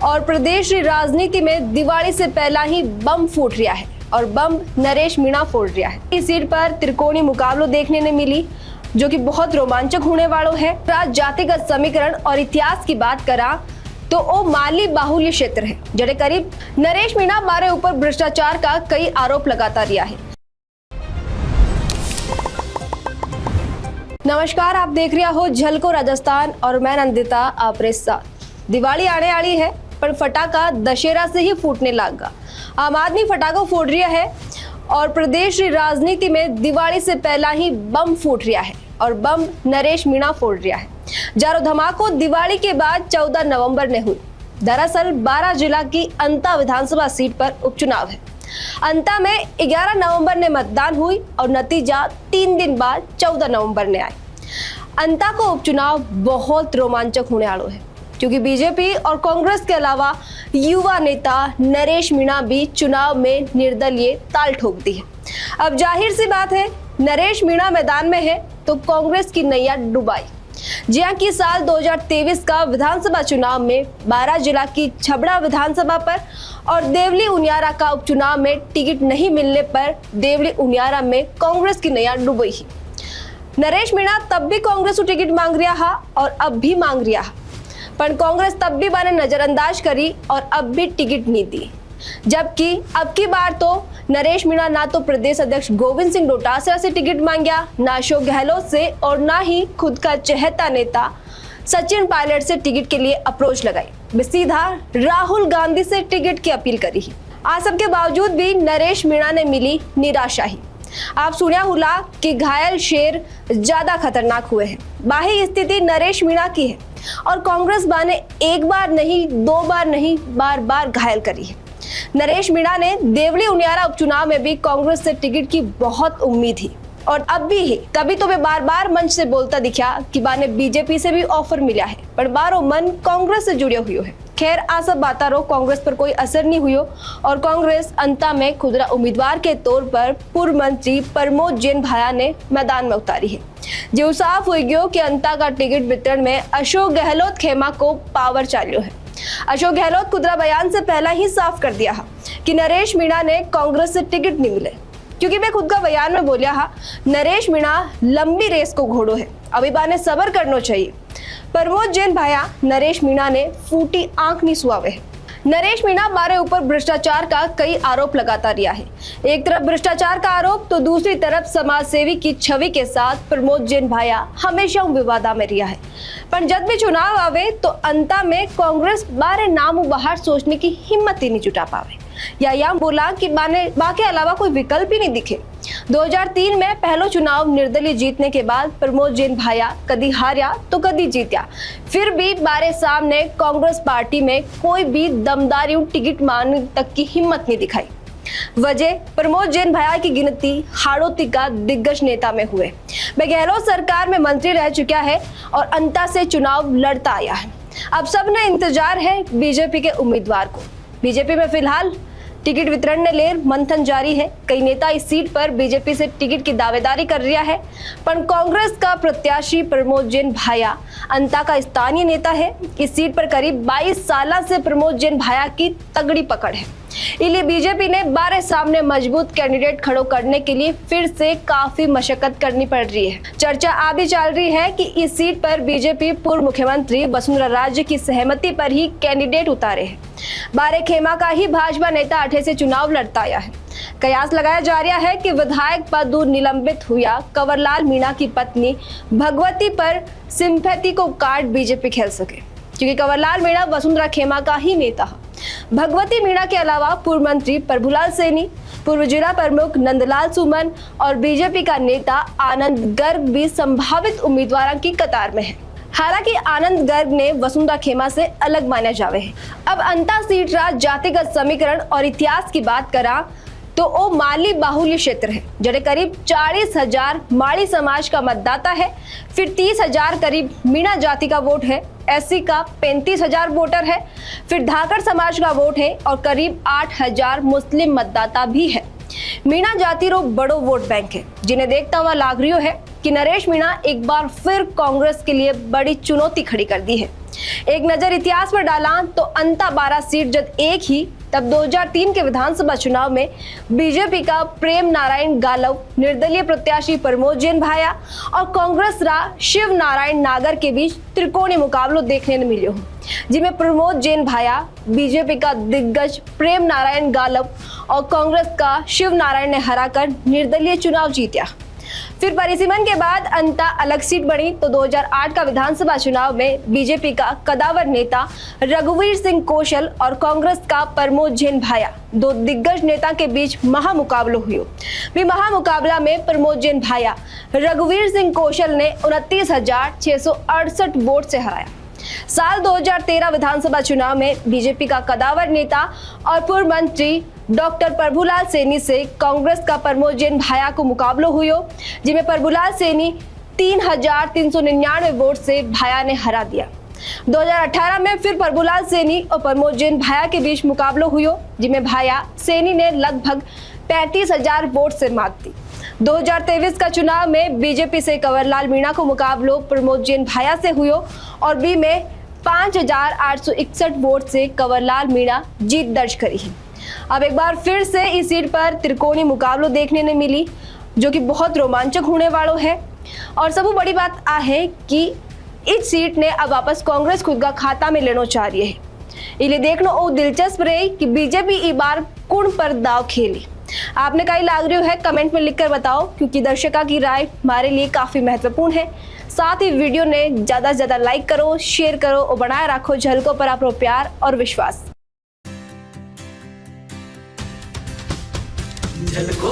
और प्रदेश की राजनीति में दिवाली से पहला ही बम फूट रहा है और बम नरेश मीणा फोड़ रहा है। इस सीट पर त्रिकोणीय मुकाबलों देखने ने मिली जो कि बहुत रोमांचक होने वालों है। जातिगत समीकरण और इतिहास की बात करा तो वो माली बाहुल्य क्षेत्र है जड़े करीब नरेश मीणा मारे ऊपर भ्रष्टाचार का कई आरोप लगाता रहा है। नमस्कार, आप देख रहे हो झलको राजस्थान और मैं नंदिता आपरे साथ। दिवाली आने वाली है पर फटाका दशहरा से ही फूटने लगा। आम आदमी फटाखा फोड़ रहा है और प्रदेश की राजनीति में दिवाली से पहला ही बम फूट रहा है और बम नरेश मीणा फोड़ रहा है। जारो धमाको दिवाली के बाद 14 नवंबर ने हुई। दरअसल 12 जिला की अंता विधानसभा सीट पर उपचुनाव है। अंता में 11 नवंबर ने मतदान हुई और नतीजा 3 दिन बाद 14 नवंबर ने आए। अंता को उपचुनाव बहुत रोमांचक होने वाला है क्योंकि बीजेपी और कांग्रेस के अलावा युवा नेता नरेश मीणा भी चुनाव में निर्दलीय ताल ठोक दी है। अब जाहिर सी बात है, नरेश मीणा मैदान में है तो कांग्रेस की नैया डुबाई। जिया की साल 2023 का विधानसभा चुनाव में 12 जिला की छबड़ा विधानसभा पर और देवली उनियारा का उपचुनाव में टिकट नहीं मिलने पर देवली उनियारा में कांग्रेस की नैया डुबई ही। नरेश मीणा तब भी कांग्रेस को टिकट मांग रहा है और अब भी मांग रहा है, पर कांग्रेस तब भी बाने नजरअंदाज करी और अब भी टिकट नहीं दी। जबकि अब की बार तो नरेश मीणा ना तो प्रदेश अध्यक्ष गोविंद सिंह डोटासरा से टिकट मांगा, ना अशोक गहलोत से और ना ही खुद का चहेता नेता सचिन पायलट से टिकट के लिए अप्रोच लगाई। वे सीधा राहुल गांधी से टिकट की अपील करी ही। आज सबके बावजूद भी नरेश मीणा ने मिली निराशा ही। आप सुनिया हुला कि घायल शेर ज्यादा खतरनाक हुए हैं। बाही स्थिति नरेश मीणा की है और कांग्रेस बाने एक बार नहीं, 2 बार नहीं, बार बार घायल करी है। नरेश मीणा ने देवली उनियारा उपचुनाव में भी कांग्रेस से टिकट की बहुत उम्मीद थी और अब भी है। तभी तो वे बार बार मंच से बोलता दिखा कि बाने बीजेपी से भी ऑफर मिला है पर बारो मन कांग्रेस से जुड़े हुए है। खैर, आ सब बाता रो कांग्रेस पर कोई असर नहीं हुई और कांग्रेस अंता में खुदरा उम्मीदवार के तौर पर पूर्व मंत्री प्रमोद जैन भाया ने मैदान में उतारी है। जो साफ हो गयो कि अंता का टिकट वितरण में अशोक गहलोत खेमा को पावर चाल्यो है। अशोक गहलोत खुदरा बयान से पहला ही साफ कर दिया कि नरेश मीणा ने कांग्रेस से टिकट नहीं मिले क्योंकि वे खुद का बयान में बोलिया नरेश मीणा लंबी रेस को घोड़ो है, अभी बाने सबर करना चाहिए। प्रमोद जैन भाया नरेश मीणा ने फूटी आंख नहीं सुआवे है। नरेश मीणा मारे ऊपर भ्रष्टाचार का कई आरोप लगाता रहा है। एक तरफ भ्रष्टाचार का आरोप तो दूसरी तरफ समाज सेवी की छवि के साथ प्रमोद जैन भाया हमेशा विवादा में रहा है। पर जब भी चुनाव आवे तो अंता में कांग्रेस बारे नाम बाहर सोचने की हिम्मत ही नहीं जुटा पावे या बोला कि बाके अलावा कोई विकल्प ही नहीं दिखे। 2003 में पहला चुनाव निर्दलीय जीतने के बाद प्रमोद जैन भाया कदी हारा तो कदी जीत्या, फिर भी बारे सामने कांग्रेस पार्टी में कोई भी दमदार टिकट मांगने तक की हिम्मत नहीं दिखाई। वजह प्रमोद जैन भाया की गिनती हाड़ोती का दिग्गज नेता में हुए। वे गहलोत सरकार में मंत्री रह चुका है और अंता से चुनाव लड़ता आया है। अब सबने इंतजार है बीजेपी के उम्मीदवार को। बीजेपी में फिलहाल टिकट वितरण ने ले मंथन जारी है। कई नेता इस सीट पर बीजेपी से टिकट की दावेदारी कर रहा है, पर कांग्रेस का प्रत्याशी प्रमोद जैन भाया अंता का स्थानीय नेता है। इस सीट पर करीब 22 साल से प्रमोद जैन भाया की तगड़ी पकड़ है। इसलिए बीजेपी ने बारे सामने मजबूत कैंडिडेट खड़ो करने के लिए फिर से काफी मशक्कत करनी पड़ रही है। चर्चा आ भी चल रही है कि इस सीट पर बीजेपी पूर्व मुख्यमंत्री वसुंधरा राजे की सहमति पर ही कैंडिडेट उतारे हैं। बारे खेमा का ही भाजपा नेता अठे से चुनाव लड़ता आया है। कयास लगाया जा रहा है कि विधायक पद निलंबित हुआ कंवरलाल मीणा की पत्नी भगवती पर सिंपैथी को कार्ड बीजेपी खेल सके क्योंकि कंवरलाल मीणा वसुंधरा खेमा का ही नेता है। भगवती मीणा के अलावा पूर्व मंत्री प्रभुलाल सैनी, पूर्व जिला प्रमुख नंदलाल सुमन और बीजेपी का नेता आनंद गर्ग भी संभावित उम्मीदवारों की कतार में है। हालांकि आनंद गर्ग ने वसुंधरा खेमा से अलग माना जावे है। अब अंता सीट जातिगत समीकरण और इतिहास की बात करा तो वो माली बाहुल्य क्षेत्र है जड़े करीब 40,000 माली समाज का मतदाता है, फिर 30,000 करीब मीणा जाति का वोट है, एससी का 35,000 वोटर है, फिर धाकड़ समाज का वोट है और करीब 8,000 मुस्लिम मतदाता भी है। मीणा जाति रो बड़ो वोट बैंक है, जिन्हें देखता हुआ लाग रही है कि नरेश मीणा एक बार फिर कांग्रेस के लिए बड़ी चुनौती खड़ी कर दी है। एक नजर इतिहास पर डाला तो अंता 12 सीट जब एक ही, तब 2003 के विधानसभा चुनाव में बीजेपी का प्रेम नारायण गालव, निर्दलीय प्रत्याशी प्रमोद जैन भाया और कांग्रेस रा शिव नारायण नागर के बीच त्रिकोणीय मुकाबलो देखने को मिले, जिसमें प्रमोद जैन भाया बीजेपी का दिग्गज प्रेम नारायण गालव और कांग्रेस का शिव नारायण ने हराकर निर्दलीय चुनाव जीता। फिर परिसीमन के बाद अंता अलग सीट बनी तो 2008 का विधानसभा चुनाव में बीजेपी का कदावर नेता रघुवीर सिंह कौशल और कांग्रेस का प्रमोद जैन भाया, दो दिग्गज नेता के बीच महामुकाबला हुआ। महामुकाबला में प्रमोद जैन भाया रघुवीर सिंह कौशल ने 29,668 वोट से हराया। साल 2013 विधानसभा चुनाव में बीजेपी का कदावर नेता और पूर्व मंत्री डॉक्टर प्रभुलाल सैनी से कांग्रेस का प्रमोद जैन भाया को मुकाबला हुआ, जिसमें प्रभुलाल सैनी 3,399 वोट से भाया ने हरा दिया। 2018 में फिर प्रभुलाल सैनी और प्रमोद जैन भाया के बीच मुकाबला हुआ, जिसमें भाया सैनी ने लगभग 35,000 वोट से मात दी। 2023 का चुनाव में बीजेपी से कंवरलाल मीणा को मुकाबलो प्रमोद जैन भाया से हुआ और बी में 5,861 वोट से कंवरलाल मीणा जीत दर्ज करी है। अब एक बार फिर से इस सीट पर त्रिकोणीय मुकाबलो देखने ने मिली, जो कि बहुत रोमांचक होने वालों है। और सबसे बड़ी बात आ है कि इस सीट ने अब वापस कांग्रेस खुद का खाता में लेना चाह रही है। इसलिए देखना वो दिलचस्प रही कि बीजेपी इस बार कौन पर दाव खेली। आपने कहीं लाग रही है कमेंट में लिखकर बताओ, क्योंकि दर्शकों की राय हमारे लिए काफी महत्वपूर्ण है। साथ ही वीडियो ने ज्यादा से ज्यादा लाइक करो, शेयर करो और बनाए रखो झलकों पर आपको प्यार और विश्वास। झलको